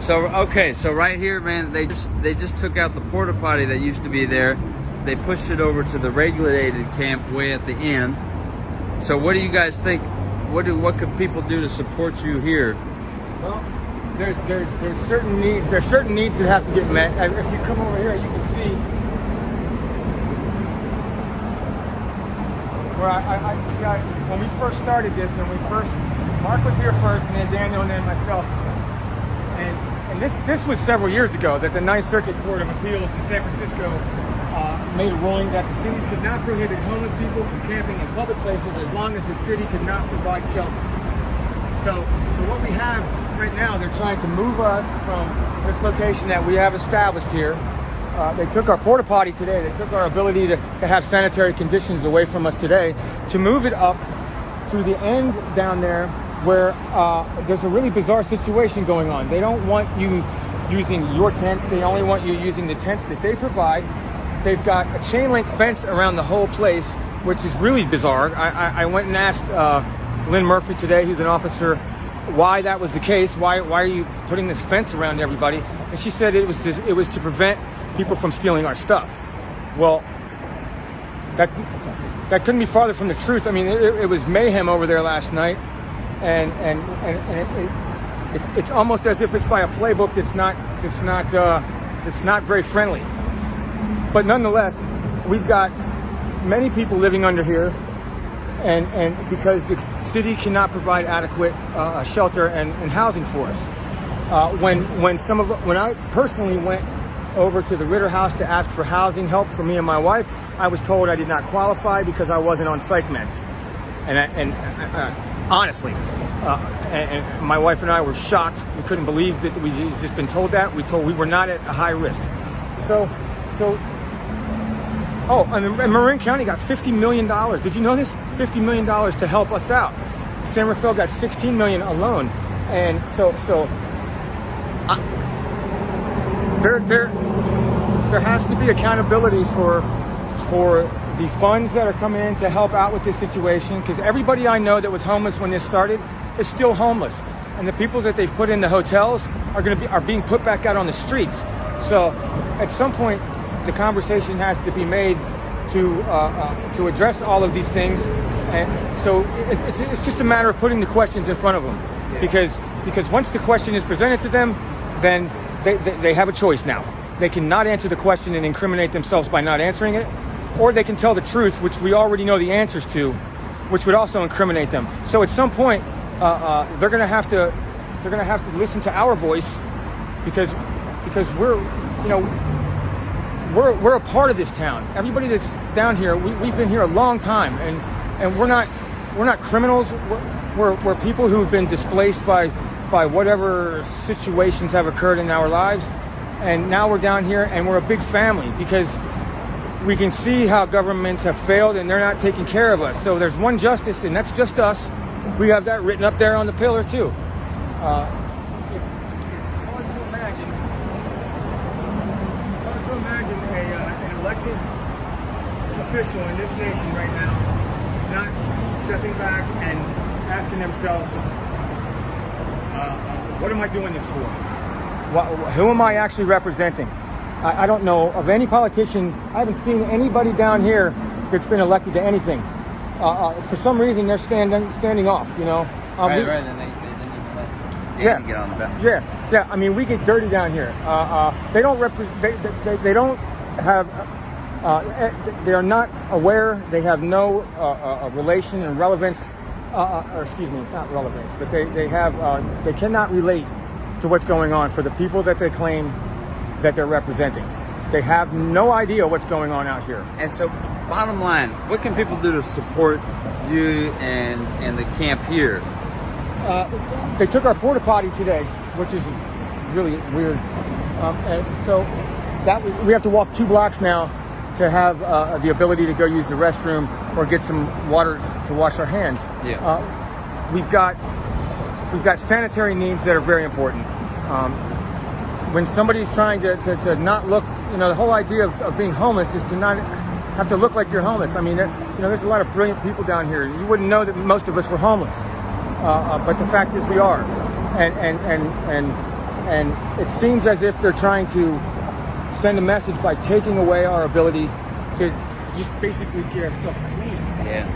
So okay, so right here, man, they just took out the porta potty that used to be there. They pushed it over to the regulated camp way at the end. So what do you guys think? What could people do to support you here? Well, there's certain needs. There's certain needs that have to get met. If you come over here, you can see where when we first started this, Mark was here first, and then Daniel, and then myself. And this was several years ago that the Ninth Circuit Court of Appeals in San Francisco made a ruling that the cities could not prohibit homeless people from camping in public places as long as the city could not provide shelter. So what we have right now, they're trying to move us from this location that we have established here. They took our porta potty today. They took our ability to have sanitary conditions away from us today, to move it up to the end down there where there's a really bizarre situation going on. They don't want you using your tents. They only want you using the tents that they provide. They've got a chain link fence around the whole place, which is really bizarre. I went and asked Lynn Murphy today, who's an officer, why that was the case. Why are you putting this fence around everybody? And she said it was to prevent people from stealing our stuff. Well, that couldn't be farther from the truth. I mean, it was mayhem over there last night, and it's almost as if it's by a playbook that's not very friendly. But nonetheless, we've got many people living under here, and because the city cannot provide adequate shelter and housing for us. When I personally went over to the Ritter House to ask for housing help for me and my wife, I was told I did not qualify because I wasn't on psych meds. And honestly, and my wife and I were shocked. We couldn't believe that we just been told that. We were not at a high risk. And Marin County got $50 million. Did you know this? $50 million to help us out. San Rafael got $16 million alone. And there has to be accountability for the funds that are coming in to help out with this situation, because everybody I know that was homeless when this started is still homeless, and the people that they've put in the hotels are being put back out on the streets. So at some point the conversation has to be made to address all of these things, and so it's just a matter of putting the questions in front of them. Yeah. Because once the question is presented to them, then they have a choice now. They can not answer the question and incriminate themselves by not answering it, or they can tell the truth, which we already know the answers to, which would also incriminate them. So at some point, they're going to have to listen to our voice, because we're a part of this town. Everybody that's down here, we've been here a long time, and we're not criminals. We're people who've been displaced by whatever situations have occurred in our lives. And now we're down here, and we're a big family, because we can see how governments have failed and they're not taking care of us. So there's one justice, and that's just us. We have that written up there on the pillar too. It's hard to imagine. It's hard to imagine an elected official in this nation right now not stepping back and asking themselves, what am I doing this for? Who am I actually representing? I don't know of any politician. I haven't seen anybody down here that's been elected to anything. For some reason, they're standing off. Right. Then they let Dan get on the ballot. Yeah. I mean, we get dirty down here. They don't represent. They don't have. They are not aware. They have no relation and relevance. Or excuse me, not relevance, but they have. They cannot relate to what's going on for the people that they claim that they're representing. They have no idea what's going on out here. And so, bottom line, what can people do to support you and the camp here? They took our porta potty today, which is really weird. And so we have to walk 2 blocks now to have the ability to go use the restroom or get some water to wash our hands. Yeah. We've got sanitary needs that are very important. When somebody's trying to not look, the whole idea of being homeless is to not have to look like you're homeless. I mean, there's a lot of brilliant people down here. You wouldn't know that most of us were homeless, but the fact is we are. And And it seems as if they're trying to send a message by taking away our ability to just basically get ourselves clean. Yeah.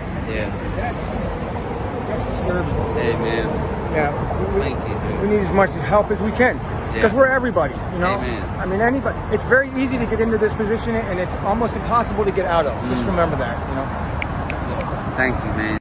That's disturbing. Amen. Yeah. Thank you, dude. We need as much help as we can. Because we're everybody, you know? Amen. I mean, anybody. It's very easy to get into this position, and it's almost impossible to get out of. Just remember that, you know? Thank you, man.